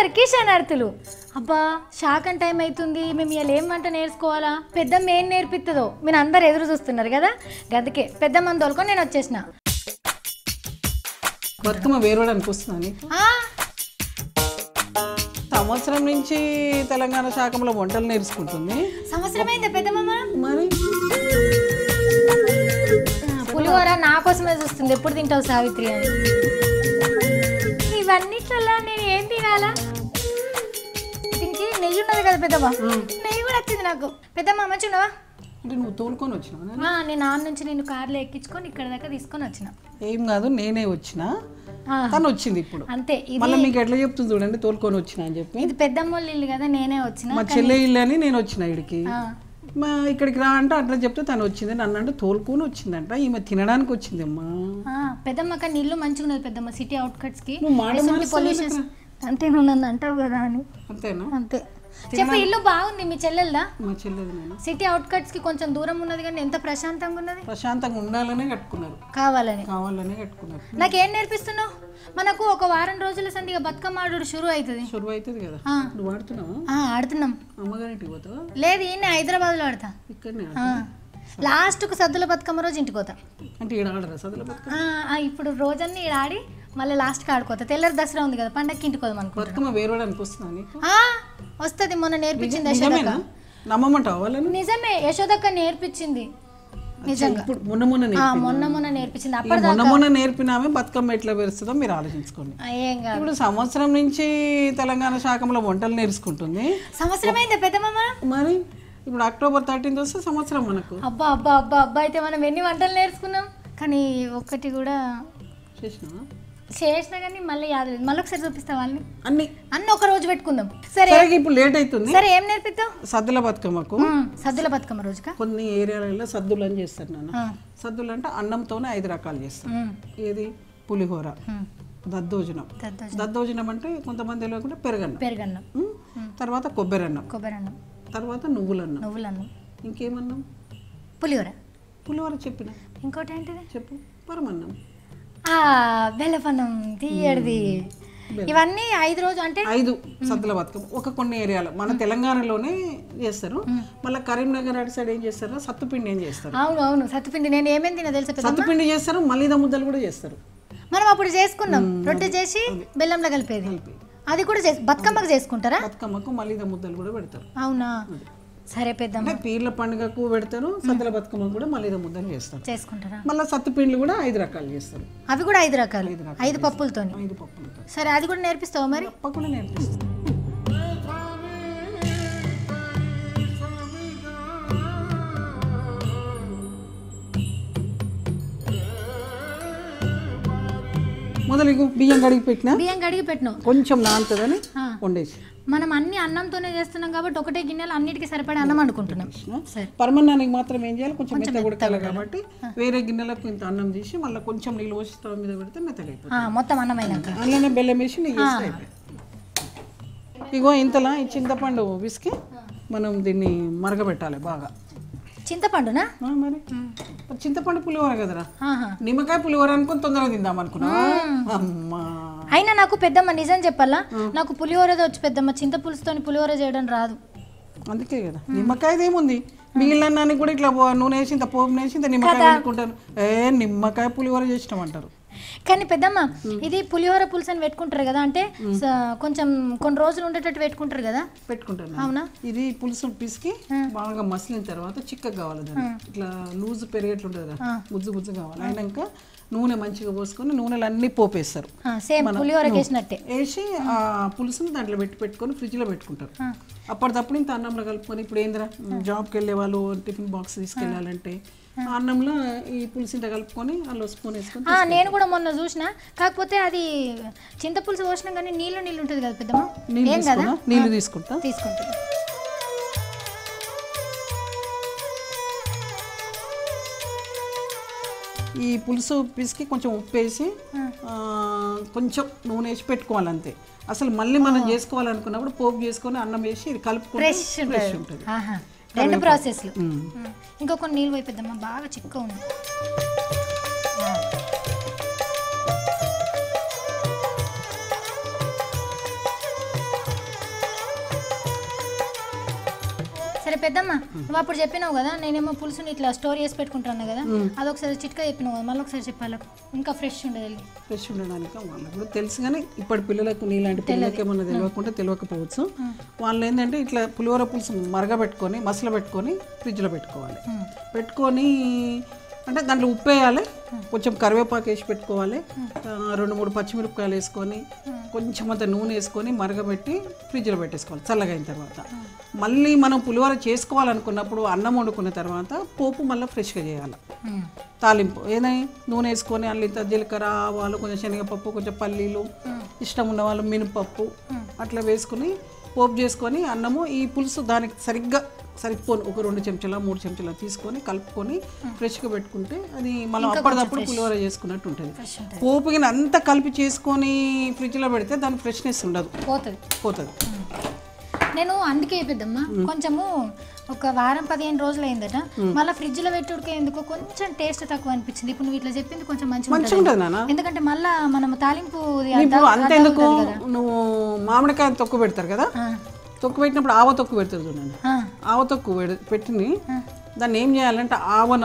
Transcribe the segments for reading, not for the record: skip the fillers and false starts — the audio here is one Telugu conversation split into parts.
అందరికీ శనార్థులు. అబ్బా షాకన్ టైం అవుతుంది, మేము ఇలా ఏం వంట నేర్చుకోవాలా, పెద్దమ్మ ఏం నేర్పిస్తుందో మీరు అందరు ఎదురు చూస్తున్నారు కదా. గదికే పెద్దమ్మని తోలుకొని నేను వచ్చేసిన. బతుకమ్మ వేరడానికి వస్తున్నాను. సంవత్సరం నుంచి తెలంగాణ శాఖంలో వంటలు నేర్చుకుంటుంది. సంవత్సరం అయిందా పెద్దమ్మ? మరి పులిహోర నా కోసమే చూస్తుంది, ఎప్పుడు తింటావు సావిత్రి అని. ఇవన్నిట్లలో నేను ఏం తినాలా? దీనికి నెయ్యి ఉన్నది కదా పెద్దమ్మ, నెయ్యి కూడా వచ్చింది నాకు. పెద్దమ్మ మంచిగా అంటే నువ్వు తోలుకొని వచ్చినావా? నేను నాన్న నుంచి నేను కార్లో ఎక్కించుకొని ఇక్కడ దాకా తీసుకొని వచ్చిన. ఏం కాదు, నేనే వచ్చిన, తను వచ్చింది ఇప్పుడు. అంతే. మళ్ళీ మీకు ఎట్లా చెప్తుంది చూడండి, తోలుకొని వచ్చిన అని చెప్పి. ఇది పెద్దమ్మ ఇల్లు కదా, నేనే వచ్చిన. మా చెల్లె ఇల్లు అని నేను వచ్చిన ఇక్కడికి. మా ఇక్కడికి రా అంటే అట్లా చెప్తే తను వచ్చింది, నన్ను అంటే తోలుకొని వచ్చిందంట. ఈమె తినడానికి వచ్చింది అమ్మా. పెద్దమ్మ కానీ ఇల్లు మంచిగా ఉన్నది పెద్దమ్మ, సిటీ అవుట్కట్స్ కి. పొల్యూషన్ అంతే నువ్వు నన్ను అంటావు కదా అని. అంతేనా? అంతే. చెప్పు, ఇల్లు బాగుంది మీ చెల్లెల్దా? మా చెల్లెది. సిటీ అవుట్కట్స్ కి కొంచెం దూరం ఉన్నది కానీ ఎంత ప్రశాంతంగా ఉన్నది. ప్రశాంతంగా ఉండాలనే కట్టుకున్నారు, కావాలని కట్టుకున్నారు. నాకేం నేర్పిస్తున్నావు? మనకు ఒక వారం రోజుల సందిగా బతుకమ్మ ఆడు షురు అవుతుంది కదా. నువ్వు ఆడుతున్నావా? ఆడుతున్నాం. అమ్మగారింటికి పోతావా? లేదు, ఈయన హైదరాబాద్ లో ఆడతా. ఇక్కడనే లాస్ట్ కు సద్దుల బతుకమ్మ రోజు ఇంటికి పోతా. అంటే ఈడ ఆడరా సద్దుల బతుకమ్మ? ఇప్పుడు రోజన్నీ ఈడ ఆడి మళ్ళీ లాస్ట్ కి ఆడుకోతా. తెల్లరి దసరా ఉంది కదా, పండగకి ఇంటికి పోదాం అనుకో. బతుకమ్మ వేరడానికి వస్తుంది. వస్తుంది, మొన్న నేర్పించింది. నమ్మమంటావా వాళ్ళని? నిజమే, యశోదక్క నేర్పించింది. నిజంగా మొన్న నేర్పించింది. మొన్న నేర్పినామే. బతుకమ్మ ఎట్లా పెరుస్తుందో మీరు ఆలోచించుకోండి. ఇప్పుడు సంవత్సరం నుంచి తెలంగాణ శాఖంలో వంటలు నేర్చుకుంటుంది. సంవత్సరం అయిందా పెద్దమ్మ? మరి ఇప్పుడు అక్టోబర్ 13 వస్తే సంవత్సరం మనకు. అబ్బా అబ్బా అబ్బా అబ్బా, అయితే మనం ఎన్ని వంటలు నేర్చుకున్నాం. కానీ ఒక్కటి కూడా చేసినా కానీ మళ్ళీ యాదలేదు. మళ్ళీ ఒకసారి చూపిస్తా వాళ్ళని. అన్ని ఒక రోజు పెట్టుకుందాం. సరే, ఇప్పుడు లేట్ అవుతుంది. సరే, ఏం నేర్పిస్తావు? సద్దుల బతుకమ్మకు. సద్దుల బతుకమ్మ రోజుగా కొన్ని ఏరియాలలో సద్దులు అని చేస్తారు నాన్న. సద్దులు అంటే అన్నంతోనే 5 రకాలు చేస్తారు. ఏది? పులిహోర, దద్దోజనం. దద్దోజనం అంటే కొంతమంది లేకుండా పెరుగన్నం, తర్వాత కొబ్బరన్నం, తర్వాత నువ్వులన్నం, ఇంకేమన్నాం? పులిహోర చెప్పిన. ఇంకోటి ఏంటిది చెప్పు? పరమన్నం, బెల్లపన్నం, తీయడిది. ఇవన్నీ 5 రోజు అంటే 5 సద్దుల బతుకమ్మ. కొన్ని ఏరియాలో మన తెలంగాణలోనే చేస్తారు. మళ్ళీ కరీంనగర్ అటు సైడ్ ఏం చేస్తారు? సత్తుపిండి ఏం చేస్తారు. అవును, సత్తుపిండి. నేను ఏమేమి తిన్నా తెలుసా? సత్తుపిండి చేస్తారు, మలీదా ముద్దలు కూడా చేస్తారు. మనం అప్పుడు చేసుకున్నాం, రొట్టె చేసి బెల్లంలో కలిపేది. అది కూడా బతుకమ్మకు చేసుకుంటారా? బతుకమ్మకు మలీదా ముద్దలు కూడా పెడతారు. అవునా? సరే పెద్దమ్మ. పీర్ల పండుగకు పెడతారు, సద్దుల బతుకమ్మ కూడా మలీదా ముద్దలు చేసుకుంటారా? మళ్ళీ సత్తుపిండ్లు కూడా 5 రకాలు చేస్తారు. అవి కూడా 5 రకాలు, 5 పప్పులతో. సరే, అది కూడా నేర్పిస్తావా? మరి తప్పకుండా నేర్పిస్తాను. మొదలు బియ్యం కడిగి పెట్టినా కొంచెం నానుతుందని వండేసి. మనం అన్ని అన్నంతోనే చేస్తున్నాం కాబట్టి ఒకటే గిన్నెలు అన్నిటికీ సరిపడే అన్నం అనుకుంటున్నాం. పరమన్నానికి మాత్రం ఏం చేయాలి? కొంచెం మెత్తగా ఉడకాలి కాబట్టి వేరే గిన్నెలకు ఇంత అన్నం తీసి మళ్ళీ కొంచెం నీళ్ళు పోసి స్టవ్ మీద పెడితే మెత్తగా అయిపోతుంది. మొత్తం అన్నం అయినాక అందులోనే బెల్లం వేసి నెయ్యి వేసి అయిపోయింది. ఇగో ఇంతలా ఈ చింతపండు విసికి మనం దీన్ని మరగబెట్టాలి బాగా. చింతపండునా? మరి చింతపండు పులిహోర కదరా, నిమ్మకాయ పులిహోర అనుకుని తొందరగా తిందాం అనుకున్నా. అమ్మా, అయినా నాకు పెద్దమ్మ నిజం చెప్పాలా, నాకు పులిహోరది వచ్చి పెద్దమ్మ, చింత పులుసుతో పులిహోర చేయడం రాదు. అందుకే కదా నిమ్మకాయది ఏముంది, మిగిలిన కూడా ఇట్లా నూనె వేసి ఇంత పోపు వేసి ఇంత నిమ్మకాయ పెట్టుకుంటాను. నిమ్మకాయ పులిహోర చేసినామంటారు. కానీ పెద్దమ్మ, ఇది పులిహోర పులుసు అని పెట్టుకుంటారు కదా, అంటే కొంచెం కొన్ని రోజులు ఉండేటట్టు పెట్టుకుంటారు కదా. పెట్టుకుంటారు. అవునా? ఇది పులుసు పిసికి బాగా మసిలిన తర్వాత చిక్కగా కావాలి, దాన్ని ఇట్లా లూజ్ పెరిగేట్లు ఉంటుంది కదా, గుజ్జు కావాలి. అయినాక నూనె మంచిగా పోసుకొని నూనెలు అన్ని పోపేస్తారు, వేసి ఆ పులుసుని దాంట్లో పెట్టుకొని ఫ్రిడ్జ్ లో పెట్టుకుంటారు. అప్పటిదప్పుడు ఇంత అన్నంలో కలుపుకొని. ఇప్పుడు ఏంద్రా జాబ్కి వెళ్ళే వాళ్ళు టిఫిన్ బాక్స్ తీసుకెళ్ళాలంటే అన్నంలో ఈ పులుసు ఇంత కలుపుకొని అందులో స్పూన్ వేసుకొని. నేను కూడా మొన్న చూసిన, కాకపోతే అది చింత పులుసు పోసినా కానీ నీళ్ళు ఉంటుంది కదా పెద్దమ్మ. నీళ్ళు తీసుకుంటా. ఈ పులుసు పిసికి కొంచెం ఉప్పు వేసి కొంచెం నూనె వేసి పెట్టుకోవాలి అంతే. అసలు మళ్ళీ మనం చేసుకోవాలనుకున్నప్పుడు పోపు చేసుకొని అన్నం వేసి ఇది కలుపుకుంటే ఫ్రెష్ ఉంటుంది. 2 ప్రాసెస్లు. ఇంకా కొన్ని నీళ్ళు అయిపోద్దమ్మా, బాగా చిక్క ఉంది. పెద్దమ్మ నువ్వు అప్పుడు చెప్పినావు కదా నేనేమో పులుసుని ఇట్లా స్టోర్ చేసి పెట్టుకుంటాను కదా అదొకసారి చిట్కా చెప్పినావు కదా మళ్ళీ ఒకసారి చెప్పాలి ఇంకా ఫ్రెష్ ఉండదు ఫ్రెష్ ఉండడానికి వాళ్ళకి కూడా తెలుసు కానీ ఇప్పటి పిల్లలకు నీలాంటి పిల్లలకి ఏమన్నా తెలియకుండా తెలియకపోవచ్చు వాళ్ళు ఏంటంటే ఇట్లా పులిహోర పులుసు మరగబెట్టుకొని మసలు పెట్టుకొని ఫ్రిడ్జ్లో పెట్టుకోవాలి పెట్టుకొని అంటే దాంట్లో ఉప్పు వేయాలి కొంచెం కరివేపాకు వేసి పెట్టుకోవాలి 2-3 పచ్చిమిరపకాయలు వేసుకొని కొంచెం అంత నూనె వేసుకొని మరగబెట్టి ఫ్రిడ్జ్లో పెట్టేసుకోవాలి చల్లగా అయిన తర్వాత మళ్ళీ మనం పులిహోర చేసుకోవాలనుకున్నప్పుడు అన్నం వండుకున్న తర్వాత పోపు మళ్ళీ ఫ్రెష్గా చేయాలి తాలింపు ఏదై నూనె వేసుకొని అల్లిత జీలకర్ర ఆవాలు కొంచెం శనగపప్పు కొంచెం పల్లీలు ఇష్టం ఉన్న వాళ్ళు మినపప్పు అట్లా వేసుకుని పోపు చేసుకొని అన్నము ఈ పులుసు దానికి సరిపోను ఒక 2 చెంచాల 3 చెంచాల తీసుకొని కలుపుకొని ఫ్రెష్గా పెట్టుకుంటే అది మనం అప్పటిదప్పుడు పులిహోర చేసుకున్నట్టు ఉంటుంది పోపుకి అంతా కలిపి చేసుకొని ఫ్రిడ్జ్లో పెడితే దాని ఫ్రెష్నెస్ ఉండదు పోతుంది నేను అందుకే పెద్దమ్మ కొంచెము ఒక వారం 15 రోజులు అయిందట మళ్ళీ ఫ్రిడ్జ్లో పెట్టుడికే ఎందుకో కొంచెం టేస్ట్ తక్కువ అనిపించింది ఇప్పుడు నువ్వు ఇట్లా చెప్పింది కొంచెం మంచిగా ఉంటుంది నాన్న ఎందుకంటే మళ్ళీ మనం తాలింపు అంతెందుకు నువ్వు మామిడికాయ తొక్కు పెడతారు కదా తొక్కు పెట్టినప్పుడు ఆవ తొక్కు పెడతారు చూడండి ఆవ తొక్కు పెట్టి దాన్ని ఏం చేయాలంటే ఆవన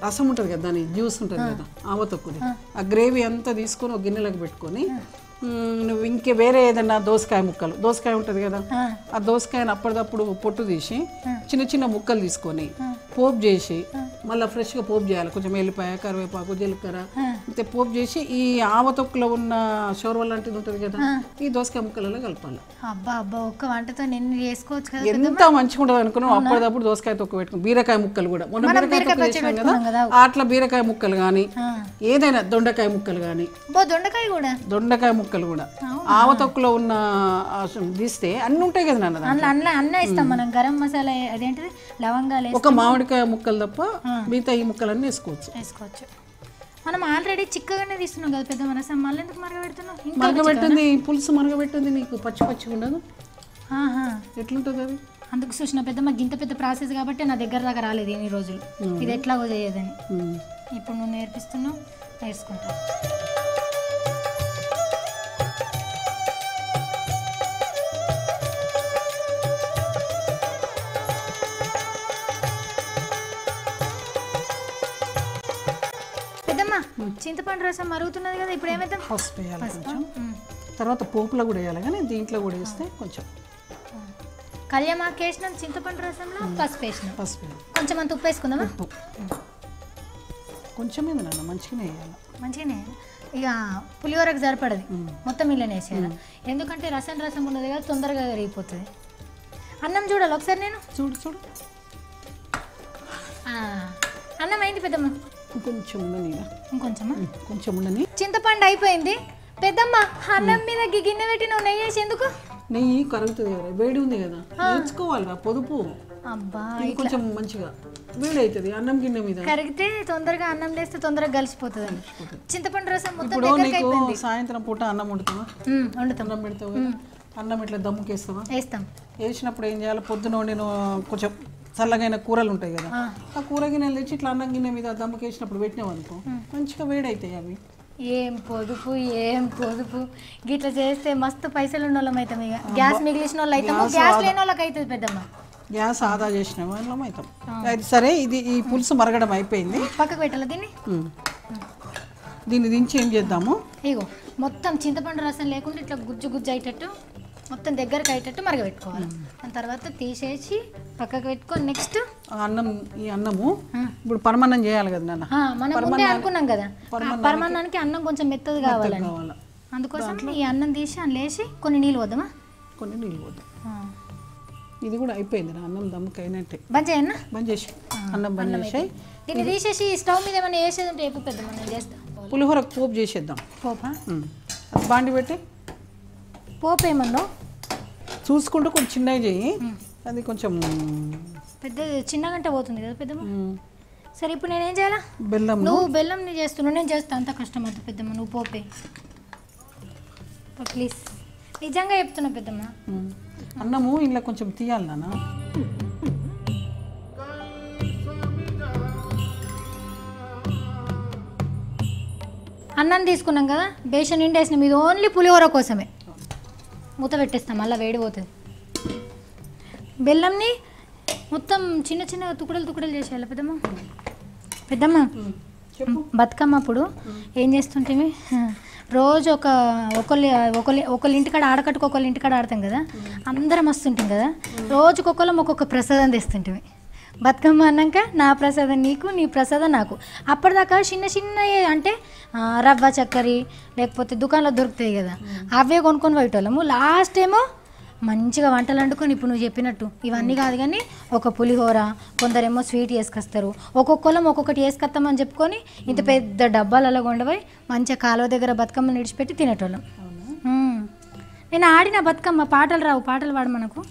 రసం ఉంటుంది కదా దాని జ్యూస్ ఉంటుంది కదా ఆవ తొక్కుది ఆ గ్రేవీ అంతా తీసుకొని ఒక గిన్నెలోకి పెట్టుకొని నువ్వు ఇంకే వేరే ఏదన్నా దోసకాయ ఉంటుంది కదా ఆ దోసకాయని అప్పటిదప్పుడు పొట్టు తీసి చిన్న చిన్న ముక్కలు తీసుకొని పోపు చేసి మళ్ళీ ఫ్రెష్గా పోపు చేయాలి కొంచెం ఎల్లిపాయ కరివేపాకు జీలకర్ర అయితే పోపు చేసి ఈ ఆవ తొక్కులో ఉన్న షోర్వ లాంటిది ఉంటుంది కదా ఈ దోసకాయ ముక్కలలో కలపాలి ఒక్క వంటతో నేను చేసుకోవచ్చు కదా ఎంత మంచిగా ఉంటుంది అనుకున్నాం అప్పటిదప్పుడు దోసకాయ తొక్కు పెట్టుకుని బీరకాయ ముక్కలు కూడా మొన్న బీరకాయ తొక్కు చేసాం కదా అట్లా బీరకాయ ముక్కలు కానీ ఏదైనా దొండకాయ ముక్కలు కానీ దొండకాయ ముక్కలు కూడా ఆవ తొక్కులో ఉన్న తీస్తే అన్ని ఉంటాయి కదా నాన్న అన్న ఇస్తాం మనం గరం మసాలా అదేంటిది లవంగాలు ఒక మామిడికాయ ముక్కలు తప్ప మిగతా ఈ ముక్కలన్నీ వేసుకోవచ్చు మనం ఆల్రెడీ చిక్కగానే తీస్తున్నాం కదా పెద్ద మనసం మళ్ళీ ఎందుకు మరగబెడుతున్నాం మరగబెట్టింది పులుసు మరగబెట్టింది నీకు పచ్చి ఉండదు ఎట్లుంటుంది అది అందుకు చూసిన పెద్ద గింత పెద్ద ప్రాసెస్ కాబట్టి నా దగ్గర దాకా రాలేదు ఎన్ని రోజులు ఇది ఎట్లాగో చేయదని ఇప్పుడు నువ్వు నేర్పిస్తున్నావు నేర్చుకుంటావు చింతపండు రసం మరుగుతున్నది కదా ఇప్పుడు ఏమైతే పసుపు వేయాలి కొంచెం తర్వాత పోపులో కూడా వేయాలి కానీ దీంట్లో కూడా వేస్తే కొంచెం కళ్యామాకు వేసినాం చింతపండు రసంలో పసుపు వేసినాం కొంచెం అంత ఉప్పు వేసుకుందామా కొంచెం మీద నాన్న మంచిగానే వేయాలి ఇక పులిహోరకు సరిపడది మొత్తం ఇళ్ళనే వేసేయాలి ఎందుకంటే రసం ఉన్నది కదా తొందరగా కరిగిపోతుంది అన్నం చూడాలి ఒకసారి నేను చూడు అన్నం అయింది పెద్దమ్మ కొంచెం ఉండని కొంచెం ఉండని చింతపండు అయిపోయింది పెద్దమ్మ అన్నం మీద గిన్నె పెట్టి నువ్వు నెయ్యి వేసి ఎందుకు నెయ్యి కరుగుతుంది కదా వేడి ఉంది కదా నేర్చుకోవాలి పొదుపు కొంచెం మంచిగా వేడి అవుతుంది అన్నం గిన్నె మీద కరిగితే తొందరగా అన్నం వేస్తే తొందరగా కలిసిపోతుంది చింతపండు రసం ఇప్పుడు నీకు సాయంత్రం పూట అన్నం వండుతావా అన్నం పెడతావు అన్నం ఇట్లా దమ్ముకేస్తావా వేసినప్పుడు ఏం చేయాలి పొద్దున నేను కొంచెం చల్లగైన కూరలు ఉంటాయి కదా ఆ కూర గిన్నెలు తెచ్చి ఇట్లా అన్నం గిన్నె మీద దమ్ముకేసినప్పుడు పెట్టినావు అనుకో మంచిగా వేడి అవుతాయి అవి ఏం పొదుపు గిట్లా చేస్తే మస్తు పైసలు ఉన్న వాళ్ళం అవుతాం ఇక గ్యాస్ మిగిలిసిన వాళ్ళు అవుతాము గ్యాస్ లేని వాళ్ళకి అవుతుంది పెద్దమ్మ గ్యాస్ ఆదా చేసిన వాళ్ళం అవుతాం అయితే సరే ఇది ఈ పులుసు మరగడం అయిపోయింది పక్కకు పెట్టాలి దీన్ని దించి ఏం చేద్దాము ఇగో మొత్తం చింతపండు రసం లేకుండా ఇట్లా గుజ్జు అయ్యేటట్టు మొత్తం దగ్గరకు అయ్యేటట్టు మరగబెట్టుకోవాలి దాని తర్వాత తీసేసి పక్కకు పెట్టుకొని నెక్స్ట్ ఈ అన్నము ఇప్పుడు పరమాన్నం చేయాలి కదా నాన్న మనం ముందే అనుకున్నాం కదా పరమాన్నానికి అన్నం కొంచెం మెత్తది కావాలని అందుకోసం ఈ అన్నం తీసి అందులో వేసి కొన్ని నీళ్ళు వద్దామా ఇది కూడా అయిపోయింది నా అన్నం దమ్ముకి అయినట్టే బంద్ చేసి అన్నం బంద్ చేసి దీన్ని తీసేసి స్టవ్ మీద ఏమైనా వేసేది ఉంటే ఎప్పుడు పెద్ద మనం చేస్తాం పులిహోరకు పోపు చేసేద్దాం పోపా బాండి పెట్టి పోపు ఏమన్నా చూసుకుంటూ కొంచెం చిన్నగా చెయ్యి అది కొంచెం పెద్ద చిన్నగంటే పోతుంది కదా పెద్దమ్మ సరే ఇప్పుడు నేనేం చేయాలా నువ్వు బెల్లం నీ చేస్తున్నావు నేను చేస్తాను అంత కష్టం అవుతుంది పెద్దమ్మ నువ్వు పోపే ప్లీజ్ నిజంగా చెప్తున్నా పెద్దమ్మ అన్నము ఇలా కొంచెం తీయాలి నాన్న అన్నం తీసుకున్నాం కదా బేషన్ నిండేసినాం ఇది ఓన్లీ పులిహోర కోసమే మూత పెట్టేస్తాం మళ్ళీ వేడిపోతుంది బెల్లంని మొత్తం చిన్న చిన్న తుకుడలు చేసేయాలి పెద్దమ్మ. పెద్దమ్మ చెప్పు. బతుకమ్మ అప్పుడు ఏం చేస్తుంటే రోజు ఒకళ్ళ ఇంటికాడ ఆడకట్టుకు ఒకళ్ళ ఇంటికాడ ఆడతాం కదా, అందరం వస్తుంటాం కదా, రోజుకొకళ్ళం ఒక్కొక్క ప్రసాదం తెస్తుంటే బతుకమ్మ అన్నాక నా ప్రసాదం నీకు, నీ ప్రసాదం నాకు. అప్పటిదాకా చిన్న చిన్నవి అంటే రవ్వ చక్కరి లేకపోతే దుకాణంలో దొరుకుతాయి కదా, అవే కొనుక్కొని పోయేటోళ్ళము. లాస్ట్ ఏమో మంచిగా వంటలు వండుకొని ఇప్పుడు నువ్వు చెప్పినట్టు ఇవన్నీ కాదు కానీ ఒక పులిహోర, కొందరేమో స్వీట్ వేసుకొస్తారు, ఒక్కొక్కళ్ళం ఒక్కొక్కటి వేసుకొస్తామని చెప్పుకొని ఇంత పెద్ద డబ్బాలలో కొండపోయి మంచిగా కాలువ దగ్గర బతుకమ్మని విడిచిపెట్టి తినేటోళ్ళం. నేను ఆడిన బతుకమ్మ పాటలు రావు, పాటలు పాడు మనకు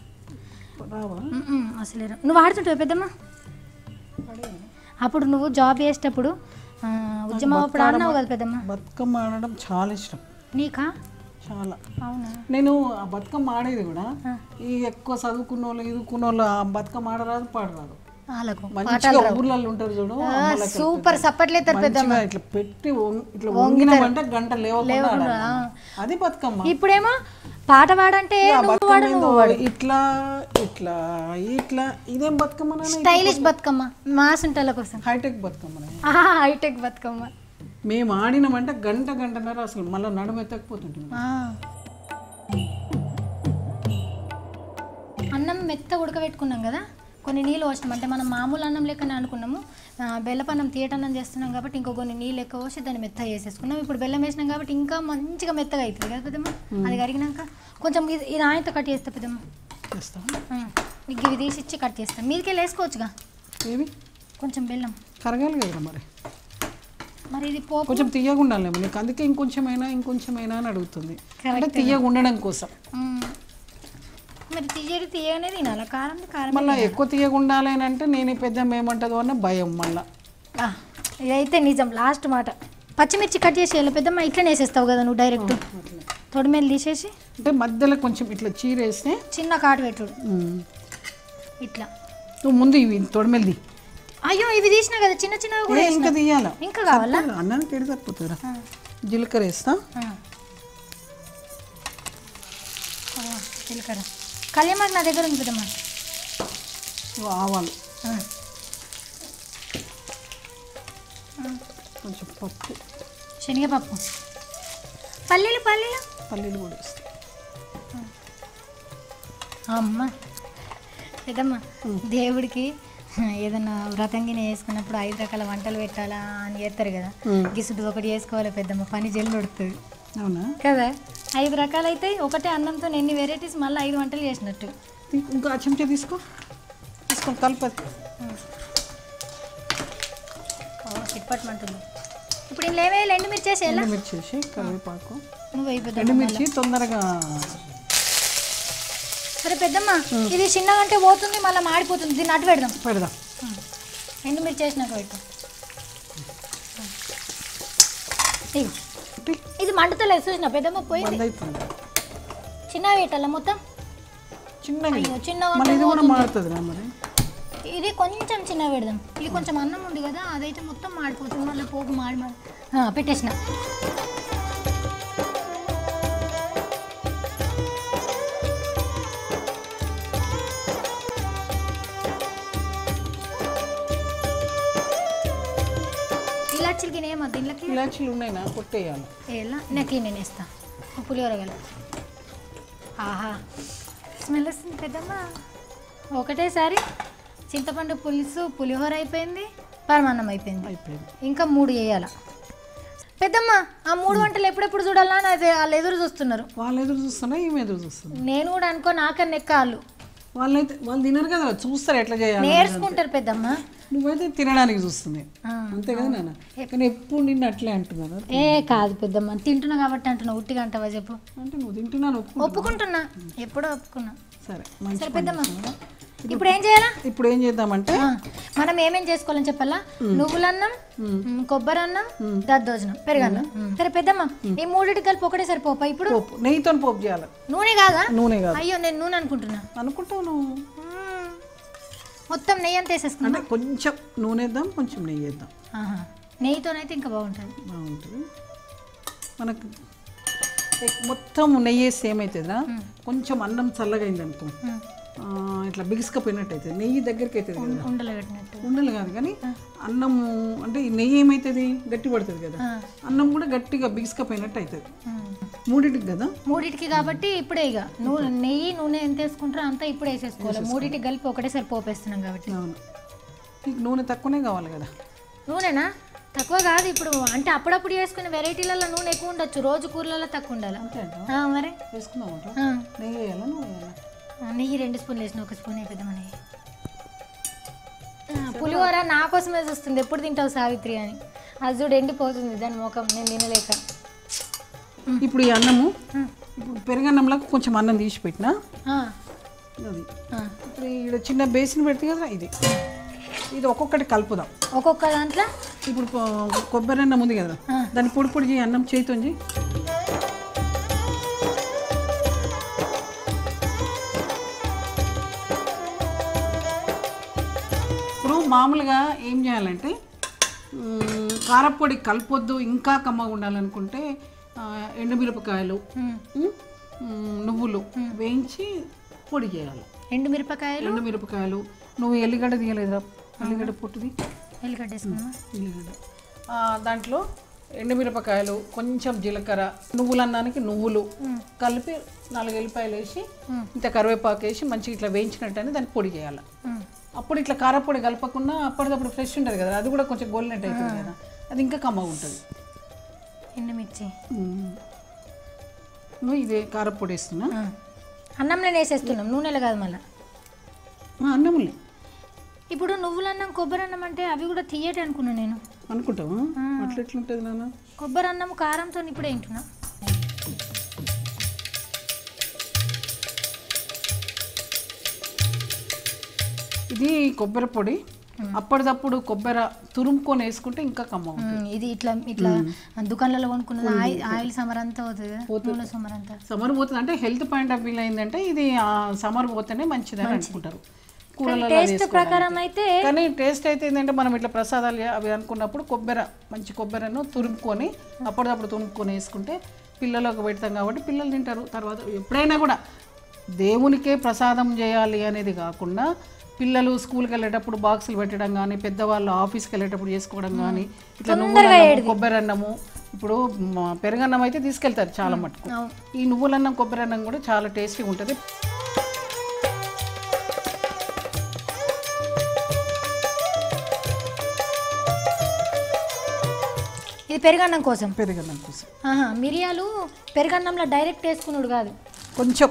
అసలే రావు. నువ్వు ఆడుతుంటావు పెద్దమ్మ? అప్పుడు నువ్వు జాబ్ చేసేటప్పుడు ఉద్యమం అప్పుడు ఆడినావు కదా పెద్దమ్మ? బతుకమ్మ ఆడడం చాలా ఇష్టం నీకా? చాలా. అవునా? నేను ఆ బతుకమ్మ ఆడేది కూడా ఈ ఎక్కువ చదువుకున్న వాళ్ళు ఆ బతుకమ్మ ఆడరాదు పాడరాదు, మంచిగా ఊర్లలో ఉంటారు చూడు, సూపర్ సప్పట్లేతారు పెద్దమ్మ, ఇట్లా పెట్టి ఇట్లా వంగినామంటే గంట లేవకుండా అది బతుకమ్మ. ఇప్పుడేమో పాట పాడంటే ఇట్లా ఇట్లా ఇట్లా ఇదేం బతుకమ్మ? స్టైలిష్ బతుకమ్మ, మాస్ ఉంటాల కోసం హైటెక్ బతుకమ్మ. హైటెక్ బతుకమ్మ మేము ఆడినామంటే గంటన్నర అసలు మళ్ళీ నడుమెత్తకపోతుంటుంది. అన్నం మెత్త ఉడకబెట్టుకున్నాం కదా, కొన్ని నీళ్ళు పోసినాం, అంటే మనం మామూలు అన్నం లెక్కనే అనుకున్నాము. బెల్లపన్నం తీయటన్నం చేస్తున్నాం కాబట్టి ఇంకో కొన్ని నీళ్ళు ఎక్కువ పోసి దాన్ని మెత్తగా చేసేసుకున్నాం. ఇప్పుడు బెల్లం వేసినాం కాబట్టి ఇంకా మంచిగా మెత్తగా అవుతుంది కదా పెద్దమ్మ. అది కరిగినాక కొంచెం ఇది ఆయనతో కట్ చేస్తా పెద్దమ్మ, నీకు ఇవి తీసి ఇచ్చి కట్ చేస్తాం. మీదకి వేసుకోవచ్చుగా ఏమి కొంచెం బెల్లం కరగాలి కదా మరి ఇది పోపు కొంచెం తీయగా ఉండాలి నీకు, అందుకే ఇంకొంచెమైనా అని అడుగుతుంది, అంటే తీయగా ఉండడం కోసం. మరి తీయగానే తినాలి, కారం కారం. మళ్ళీ ఎక్కువ తీయగా ఉండాలి అని అంటే నేను పెద్ద ఏమంటుందో అన్న భయం మళ్ళీ. ఇదైతే నిజం లాస్ట్ మాట. పచ్చిమిర్చి కట్ చేసి పెద్దమ్మ ఇట్లనే వేసేస్తావు కదా నువ్వు డైరెక్ట్ తొడిమేలు తీసేసి, అంటే మధ్యలో కొంచెం ఇట్లా చీరేస్తే చిన్న కాటు పెట్టుడు ఇట్లా. నువ్వు ముందు ఇవి తొడిమేలు అయ్యో ఇవి తీసినా కదా చిన్న చిన్నవి కూడా ఇంకా తీయాలా? ఇంకా కావాలా? అన్నానికి ఎడి సరిపోతుందా? జీలకర్ర వేస్తా, జీలకర్ర కళ్యామాకు నా దగ్గర ఉంది కదమ్మా. ఆవాలు, కొంచెం పప్పు, శనగపప్పు, పల్లీలు కూడా వేస్తా. అమ్మ పెద్దమ్మ దేవుడికి ఏదన్నా వ్రతంగిన వేసుకున్నప్పుడు 5 రకాల వంటలు పెట్టాలా అని చేస్తారు కదా, గిసుడు ఒకటి వేసుకోవాలి పెద్దమ్మ, పని జల్లు ఉడుతుంది. అవునా కదా? 5 రకాలు అయితే ఒకటే అన్నంతో ఎన్ని వెరైటీస్ మళ్ళీ 5 వంటలు చేసినట్టు. ఇంకా చెంచా తీసుకొని కలపదు, చిట్పట్టమంటుంది. ఇప్పుడు ఇందులో ఏమేయాలి? ఎండుమిర్చి వేసి, ఎండుమిర్చి, కరివేపాకు, నువ్వు అయిపోతుంది. ఎండుమిర్చి తొందరగా. సరే పెద్దమ్మ ఇది చిన్నగా అంటే పోతుంది, మళ్ళీ మాడిపోతుంది, దీన్ని అటు పెడదాం. ఎండుమిర్చి వేసినాక పెట్టు. ఇది మంటతలేదు చూసిన పెద్దమ్మ, పోయింది. చిన్నగా పెట్టాలా మొత్తం? ఇది కొంచెం చిన్నగా పెడదాం. ఇది కొంచెం అన్నం ఉంది కదా, అదైతే మొత్తం మాడిపోతుంది, మళ్ళీ పోగు మాడి పెట్టేసిన. ఇలాచీలకి ఏమద్దు, ఇలాచీలు ఉన్నాయి కొట్టేయాలి. నాకు నేను వేస్తా పులిహోర గల. ఆహా స్మెల్ వస్తుంది పెద్దమ్మ. ఒకటేసారి చింతపండు పులుసు పులిహోర అయిపోయింది, పరమాన్నం అయిపోయింది. ఇంకా 3 వేయాల పెద్దమ్మ. ఆ 3 వంటలు ఎప్పుడెప్పుడు చూడాలా అని వాళ్ళు ఎదురు చూస్తున్నారు. వాళ్ళు ఎదురు చూస్తున్నా, ఈమె ఎదురు చూస్తున్నా. నేను కూడా అనుకో నాకన్నా ఎక్కాళ్ళు. వాళ్ళు తినరు కదా, చూస్తారు ఎట్లా చేయాలి, నేర్చుకుంటారు పెద్దమ్మ. నువ్వైతే తినడానికి చూస్తుంది అంతే కదా నాన్న, కానీ ఎప్పుడు నిన్ను అట్లే అంటున్నారు. కాదు పెద్దమ్మ, తింటున్నా కాబట్టి అంటున్నా, ఉట్టిగా అంటావా చెప్పు? అంటే నువ్వు తింటున్నాను ఒప్పుకుంటున్నా, ఎప్పుడో ఒప్పుకున్నా. సరే పెద్దమ్మ ఇప్పుడు ఏం చేయాలా? ఇప్పుడు ఏం చేద్దామంటే మనం ఏమేం చేసుకోవాలని చెప్పాలా? నువ్వులన్నం, కొబ్బరి అన్నం, దద్దోజనం, పెరుగన్నం. సరే పెద్దమ్మ ఈ 3 కలిపి ఒకటేసారి పోపా? ఇప్పుడు నెయ్యితో పోపు చేయాలి. నూనె కాదా? నూనె కాదు. అయ్యో నేను నూనె అనుకుంటావు నువ్వు. మొత్తం నెయ్యి అంతా వేసేసుకున్నా, కొంచెం నూనె వేద్దాం, కొంచెం నెయ్యి వేద్దాం. నెయ్యితోనైతే ఇంకా బాగుంటుంది. మనకు మొత్తం నెయ్యి వేస్తే ఏమవుతుందా, కొంచెం అన్నం చల్లగా అయింది అనుకో, ఇట్లా బిగుసుకపోయినట్టు అవుతుంది, నెయ్యి దగ్గరికి అవుతుంది కదా, ఉండలు కట్టినట్టు. ఉండలు కాదు కానీ అన్నము అంటే ఈ నెయ్యి ఏమవుతుంది గట్టి పడుతుంది కదా, అన్నం కూడా గట్టిగా బిగుసుకపోయినట్టు అవుతుంది. మూడింటికి కదా, మూడింటికి కాబట్టి ఇప్పుడే ఇక నెయ్యి నూనె ఎంత వేసుకుంటారో అంతా ఇప్పుడు వేసేసుకోవాలి. మూడింటికి కలిపి ఒకటేసారి పోపేస్తున్నాం కాబట్టి. అవును, నీకు నూనె తక్కువనే కావాలి కదా. నూనెనా తక్కువ కాదు ఇప్పుడు, అంటే అప్పుడప్పుడు వేసుకునే వెరైటీలలో నూనె ఎక్కువ ఉండొచ్చు, రోజు కూరలలో తక్కువ ఉండాలి. మరి వేసుకుందాం, నెయ్యి వేయాలా నూనె వేయాలా? నెయ్యి 2 స్పూన్లు వేసిన, 1 స్పూన్ వేద్దాం నెయ్యి. పులిహోర నా కోసమే చూస్తుంది, ఎప్పుడు తింటావు సావిత్రి అని. అది చూడు ఎండిపోతుంది దాని ముఖం, నేను తినలేక. ఇప్పుడు ఈ అన్నము, ఇప్పుడు పెరుగన్నంలోకి కొంచెం అన్నం తీసి పెట్టినా అది, ఇప్పుడు ఇక్కడ చిన్న బేసిన్ పెడితే కదా, ఇది ఒక్కొక్కటి కలుపుదాం. ఒక్కొక్క దాంట్లో ఇప్పుడు కొబ్బరి అన్నం ఉంది కదా, దాన్ని పొడి పొడి చేయి, అన్నం చేయితోంది. ఇప్పుడు మామూలుగా ఏం చేయాలంటే కారపొడి కలపొద్దు, ఇంకా కమ్మగా ఉండాలనుకుంటే ఎండుమిరపకాయలు, నువ్వులు వేయించి పొడి చేయాలి. ఎండుమిరపకాయలు, నువ్వు ఎల్లిగడ్డ తీయలేదురా, ఎల్లిగడ్డ పొట్టుది, ఎల్లిగడ్డ వేసుకున్నా, ఎల్లిగడ్డ దాంట్లో ఎండుమిరపకాయలు, కొంచెం జీలకర్ర, నువ్వులన్నానికి నువ్వులు కలిపి 4 ఎల్లిపాయలు వేసి ఇంత కరివేపాకు వేసి మంచిగా ఇట్లా వేయించినట్టు దాన్ని పొడి చేయాలి. అప్పుడు ఇట్లా కారపొడి కలపకుండా అప్పటికప్పుడు ఫ్రెష్ ఉంటుంది కదా, అది కూడా కొంచెం గోలినట్టు అవుతుంది కదా, అది ఇంకా కమ్మగా ఉంటుంది. ఎండుమిర్చి నువ్వు ఇదే కారపొడి వేస్తున్నా, అన్నంలో వేసేస్తున్నాం, నూనెలో కాదు మళ్ళీ అన్నములే. ఇప్పుడు నువ్వుల అన్నం, కొబ్బరి అన్నం అంటే అవి కూడా తీయటి అనుకున్నా నేను. అనుకుంటావా? అట్లా ఎట్లుంటుంది నాన్న? కొబ్బరి అన్నం కారంతో ఇప్పుడే తింటున్నా. ఇది కొబ్బరి పొడి, అప్పటిదప్పుడు కొబ్బరి తురుముకొని వేసుకుంటే ఇంకా కమ్మ ఉంటుంది. ఇది ఇట్లా ఇట్లా దుకాణాలలో కొనుక్కున్నది ఆయిల్ సమ్మర్ అంతా పోతుంది, సమ్మర్ పోతుంది అంటే హెల్త్ పాయింట్ ఆఫ్ వ్యూ అయిందంటే ఇది సమ్మర్ పోతేనే మంచిదని అనుకుంటారు కూరలలో. ప్రకారం అయితే కానీ టేస్ట్ అయితే ఏంటంటే మనం ఇట్లా ప్రసాదాలు అవి అనుకున్నప్పుడు మంచి కొబ్బరిను తురుముకొని అప్పటిదప్పుడు తురుముకొని వేసుకుంటే పిల్లలకు పెడతాం కాబట్టి పిల్లలు తింటారు. తర్వాత ఎప్పుడైనా కూడా దేవునికే ప్రసాదం చేయాలి అనేది కాకుండా పిల్లలు స్కూల్కి వెళ్ళేటప్పుడు బాక్సులు పెట్టడం కానీ, పెద్దవాళ్ళు ఆఫీస్కి వెళ్ళేటప్పుడు చేసుకోవడం కానీ, ఇట్లా నువ్వులన్నం, కొబ్బరి అన్నము, ఇప్పుడు పెరుగన్నం అయితే తీసుకెళ్తారు చాలా మటుకు, ఈ నువ్వులన్నం కొబ్బరి అన్నం కూడా చాలా టేస్టీగా ఉంటుంది. ఇది పెరుగన్నం కోసం. మిరియాలు పెరుగన్నంలో డైరెక్ట్ వేసుకున్నాడు కాదు, కొంచెం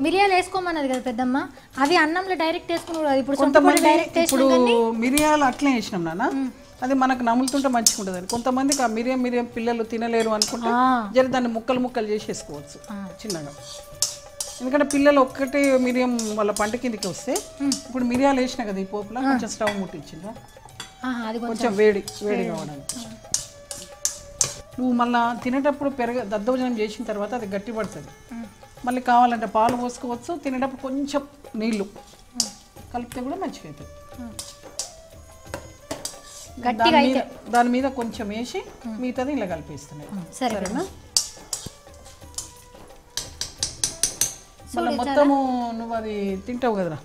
మిరియాలు వేసుకోమన్నది కదా పెద్దమ్మ, అవి అన్నంలో డైరెక్ట్ వేసుకున్నాడు. ఇప్పుడు మిరియాలు అట్లే వేసినాం నాన్న, అది మనకు నములుతుంటే మంచిగా ఉంటుంది అని. కొంతమందికి ఆ మిరియం పిల్లలు తినలేరు అనుకుంటే జర దాన్ని ముక్కలు చేసేసుకోవచ్చు చిన్నగా, ఎందుకంటే పిల్లలు ఒక్కటే మిరియం వాళ్ళ పంట కిందకి వస్తే. ఇప్పుడు మిరియాలు వేసినా కదా ఈ పోపులో, కొంచెం స్టవ్ ముట్టించిందా, కొంచెం వేడి కావడానికి. నువ్వు మళ్ళీ తినేటప్పుడు దద్దోజనం చేసిన తర్వాత అది గట్టి పడుతుంది, మళ్ళీ కావాలంటే పాలు పోసుకోవచ్చు, తినేటప్పుడు కొంచెం నీళ్ళు కలిపితే కూడా మంచిగా అవుతుంది. దాని మీద కొంచెం వేసి మిగతాది ఇలా కలిపేస్తున్నాయి, సరేనా? మళ్ళీ మొత్తము నువ్వు అది తింటావు కదరా,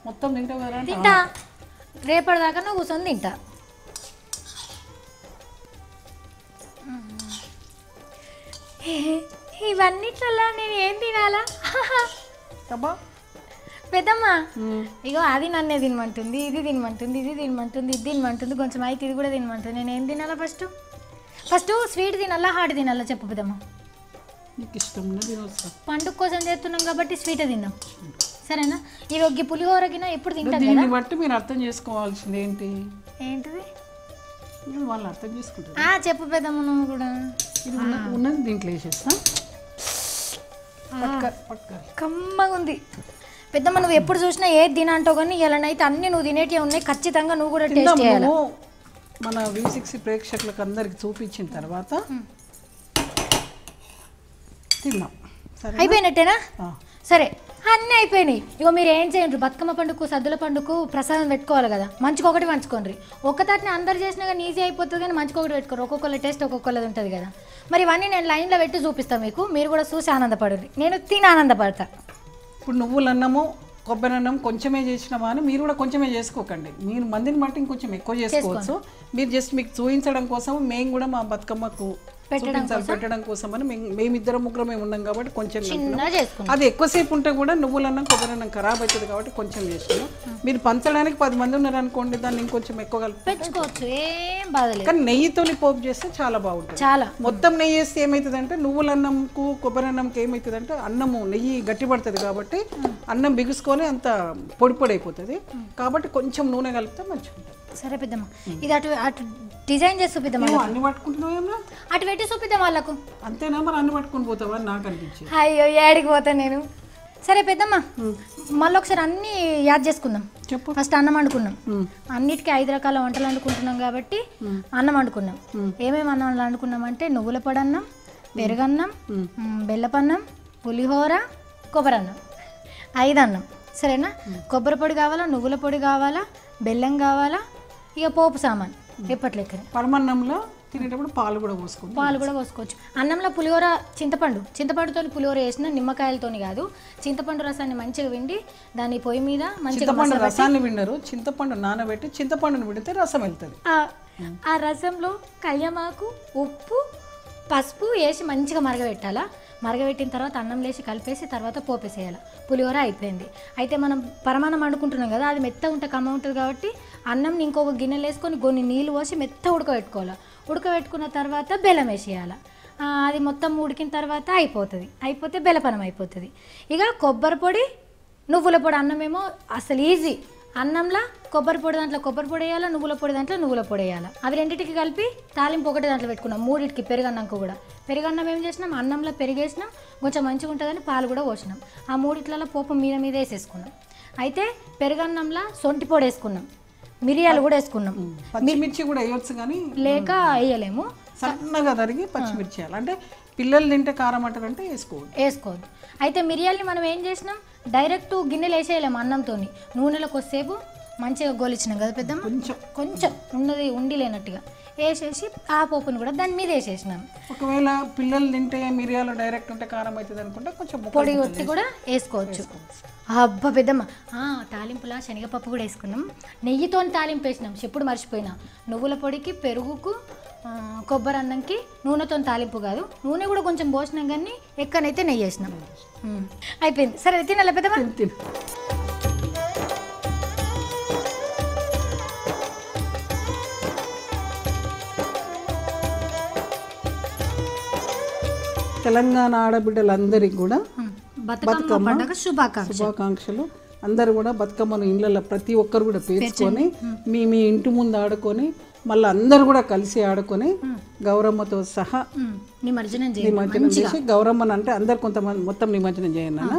మొత్తం తింటావు కదా? తింటా, రేపటిదాకా నువ్వు కూర్చొని తింటా. ఇవన్నిట్లలో నేను ఏం తినాలా పెద్దమ్మ? ఇగో అది నన్నే తినమంటుంది, ఇది తినమంటుంది, ఇది తినమంటుంది, కొంచెం అయితే ఇది కూడా తినమంటుంది. నేను ఏం తినాలా? ఫస్ట్ స్వీట్ తినాలా, హాట్ తినాలా చెప్పు పెద్దమ్మ? పండుగ కోసం చేస్తున్నాం కాబట్టి స్వీటే తిన్నాం, సరేనా? ఈ పులిహోరకినా ఎప్పుడు తింటాం కదా, బట్టి మీరు అర్థం చేసుకోవాల్సింది ఏంటిది వాళ్ళు అర్థం చేసుకుంటారు. చెప్పు పెద్దమ్మ, నువ్వు కూడా ఉన్నది దీంట్లో వేసేస్తా. కమ్మగా ఉంది పెద్దమ్మ. నువ్వు ఎప్పుడు చూసినా ఏది తినంటావు కానీ ఇలానైతే అన్ని నువ్వు తినేటివి ఉన్నాయి, ఖచ్చితంగా నువ్వు కూడా టేస్ట్ చేయాలి. మన V60 ప్రేక్షకులకు అందరికి చూపించిన తర్వాత తిన్నాం, అయిపోయినట్టేనా? సరే అన్నీ అయిపోయినాయి. ఇగో మీరు ఏం చేయండి, బతుకమ్మ పండుగకు సద్దుల పండుగకు ప్రసాదం పెట్టుకోవాలి కదా, మంచిగా ఒకటి పంచుకోండి. ఒక్కతాటిని అందరు చేసినా కానీ ఈజీ అయిపోతుంది, కానీ మంచిగా ఒకటి పెట్టుకోరు. ఒక్కొక్కళ్ళ టేస్ట్ ఒక్కొక్కళ్ళది ఉంటుంది కదా. మరి ఇవన్నీ నేను లైన్లో పెట్టి చూపిస్తాను మీకు, మీరు కూడా చూసి ఆనందపడండి, నేను తిని ఆనందపడతా. ఇప్పుడు నువ్వుల అన్నము కొబ్బరి అన్నం కొంచెమే చేసినామా అని మీరు కూడా కొంచెమే చేసుకోకండి. మీరు మందిని బట్టి ఇంకొంచెం ఎక్కువ చేసుకోవచ్చు. మీరు జస్ట్ మీకు చూపించడం కోసం మేము కూడా మా బతుకమ్మకు పెట్టడం కోసం అని మేమిద్దరం ముగ్గురమే ఉన్నాం కాబట్టి కొంచెం అది ఎక్కువసేపు ఉంటే కూడా నువ్వుల అన్నం కొబ్బరి అన్నం ఖరాబ్ అవుతుంది కాబట్టి కొంచెం చేసినాము. మీరు పంచడానికి 10 మంది ఉన్నారు అనుకోండి, దాన్ని ఇంకొంచెం ఎక్కువ కలిపి ఏం బాధలేదు. కానీ నెయ్యితో పోపు చేస్తే చాలా బాగుంటుంది. చాలా మొత్తం నెయ్యి వేస్తే ఏమవుతుంది అంటే నువ్వుల అన్నంకు కొబ్బరి అన్నంకి ఏమవుతుంది అంటే అన్నము నెయ్యి గట్టి పడుతుంది కాబట్టి అన్నం బిగుసుకొని అంత పొడి పొడి అయిపోతుంది. కాబట్టి కొంచెం నూనె కలిపితే మంచిగా ఉంటుంది. సరే పెద్దమ్మ, ఇది అటు అటు డిజైన్ చేసి చూపిద్దాం. అన్ని పట్టుకుంటున్నావు, అటు పెట్టి చూపిద్దాం వాళ్ళకు. అంతేనా? మరి అన్ని పట్టుకుని పోతావా అని నాకు అనిపించింది. అయ్యో ఏడికి పోతాను నేను. సరే పెద్దమ్మ, మళ్ళీ ఒకసారి అన్నీ యాద్ చేసుకుందాం. చెప్పు. ఫస్ట్ అన్నం వండుకున్నాం. అన్నిటికీ 5 రకాల వంటలు వండుకుంటున్నాం కాబట్టి అన్నం వండుకున్నాం. ఏమేమి అన్నం వండుకున్నాం అంటే నువ్వుల పొడి అన్నం, పెరుగన్నం, బెల్లపన్నం, పులిహోర, కొబ్బరి అన్నం, 5 అన్నం. సరేనా? కొబ్బరి పొడి కావాలా, నువ్వుల పొడి కావాలా, బెల్లం కావాలా, ఇక పోపు సామాన్ ఎప్పట్లెక్కనే. పరమన్నంలో తినేటప్పుడు పాలు కూడా పోసుకోవచ్చు. అన్నంలో పులిహోర చింతపండుతో పులిహోర వేసిన, నిమ్మకాయలతోని కాదు, చింతపండు రసాన్ని మంచిగా పిండి దాన్ని పొయ్యి మీద మంచిగా రసాన్ని పిండరు, చింతపండు నానబెట్టి చింతపండుని పిండితే రసం వెళ్తుంది. ఆ రసంలో కళ్యమాకు, ఉప్పు, పసుపు వేసి మంచిగా మరగబెట్టాలా. మరగబెట్టిన తర్వాత అన్నం లేచి కలిపేసి తర్వాత పోపేసేయాలి. పులిహోర అయిపోయింది. అయితే మనం పరమాన్నం వండుకుంటున్నాం కదా, అది మెత్త ఉంటే కమ్మ ఉంటుంది కాబట్టి అన్నం ఇంకొక గిన్నెలు వేసుకొని కొన్ని నీళ్ళు పోసి మెత్త ఉడకబెట్టుకోవాలి. ఉడకబెట్టుకున్న తర్వాత బెల్లం వేసేయాలి. అది మొత్తం ఉడికిన తర్వాత అయిపోతే బెల్లపనం అయిపోతుంది. ఇక కొబ్బరి పొడి, నువ్వుల పొడి అన్నమేమో అసలు ఈజీ. అన్నంలో కొబ్బరి పొడి దాంట్లో కొబ్బరి పొడి వేయాలి, నువ్వుల పొడి దాంట్లో నువ్వుల పొడి వేయాలి. అవి రెండింటికి కలిపి తాలింపు ఒకటి దాంట్లో పెట్టుకున్నాం. 3టికి పెరుగన్నంకు కూడా. పెరుగన్నం ఏం చేసినాం, అన్నంలో పెరిగేసినాం, కొంచెం మంచిగా ఉంటుందని పాలు కూడా పోసినాం. ఆ 3 పోపు మీద వేసేసుకున్నాం. అయితే పెరుగన్నంలో సొంటి పొడి వేసుకున్నాం, మిరియాలు కూడా వేసుకున్నాం. పచ్చిమిర్చి కూడా వేయొచ్చు కానీ లేక వేయలేము. సన్నగా తరిగి పచ్చిమిర్చి వేయాలి. అంటే పిల్లలు తింటే కారం అంటారంటే వేసుకోవద్దు. అయితే మిరియాలని మనం ఏం చేసినాం, డైరెక్ట్ గిన్నెలు వేసేయలేము. అన్నంతో నూనెలో కొద్దిసేపు మంచిగా గోలిచ్చినాం కదా పెద్దమ్మ, కొంచెం ఉండి లేనట్టుగా వేసేసి ఆ పోపుని కూడా దాని మీద వేసేసినాం. ఒకవేళ పిల్లలు తింటే మిరియాలు డైరెక్ట్ ఉంటే కారం అవుతుంది అనుకుంటే కొంచెం పొడి ఒత్తి కూడా వేసుకోవచ్చు. అబ్బా పెద్దమ్మ, తాలింపులా శనగపప్పు కూడా వేసుకున్నాం. నెయ్యితో తాలింపు వేసినాం, ఎప్పుడు మర్చిపోయినా. నువ్వుల పొడికి, పెరుగుకు, కొబ్బరి అన్నంకి నూనెతో తాలింపు కాదు, నూనె కూడా కొంచెం పోసినాం కానీ ఎక్కనైతే నెయ్యి వేసినాం. అయిపోయింది. సరే తినాలి పెద్దమ్మ. తెలంగాణ ఆడబిడ్డలందరికీ కూడా బతుకమ్మ పండుగ శుభాకాంక్షలు. అందరూ కూడా బతుకమ్మను ఇళ్ళల్లో ప్రతి ఒక్కరు కూడా పేర్చుకొని మీ ఇంటి ముందు ఆడుకొని మళ్ళీ అందరు కూడా కలిసి ఆడుకొని గౌరమ్మతో సహా నిమజ్జనం చేసి, గౌరమ్మను అంటే అందరు కొంతమంది మొత్తం నిమజ్జనం చేయండి అన్న,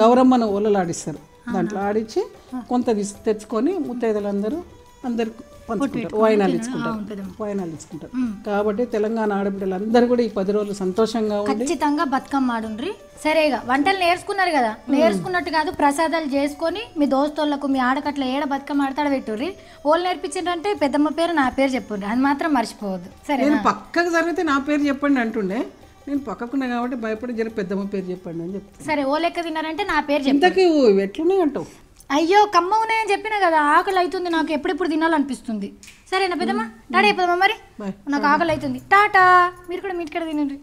గౌరమ్మను ఒళ్ళలు ఆడిస్తారు. దాంట్లో ఆడించి కొంత తెచ్చుకొని ముత్తైదులందరూ అందరు పంచుకుంటారు, వాయినాలు ఇచ్చుకుంటారు. కాబట్టి తెలంగాణ ఆడబిడ్డలు అందరూ కూడా ఈ 10 రోజులు సంతోషంగా ఉండి ఖచ్చితంగా బతుకమ్మ ఆడుండ్రి. సరేగా వంటలు నేర్చుకున్నారు కదా, నేర్చుకున్నట్టు కాదు, ప్రసాదాలు చేసుకొని మీ దోస్తులకు, మీ ఆడకట్ల ఏడ బతుకమ్మ ఆడతాడ పెట్టుర్రి. వాళ్ళు నేర్పించిండ్రంటే పెద్దమ్మ పేరు, నా పేరు చెప్పుండ్రి, అది మాత్రం మర్చిపోవద్దు. సరే, నేను పక్కకు జరిగితే నా పేరు చెప్పండి అంటుండే, నేను పక్కకున్నా కాబట్టి భయపడి జర పెద్దమ్మ పేరు చెప్పండి అని చెప్తాను. సరే, ఓ లెక్క తిన్నారంటే నా పేరు చెప్పు. ఇంతకీ ఎట్లున్నాయి అంటావు? అయ్యో కమ్మ ఉన్నాయని చెప్పినా కదా, ఆకలి అవుతుంది నాకు, ఎప్పుడెప్పుడు తినాలనిపిస్తుంది. సరేనా పెద్దమ్మ, డాడీ అయిపోదమ్మా, మరి నాకు ఆకలి అవుతుంది. టాటా. మీరు కూడా మీ ఇంటికాడ తినండి.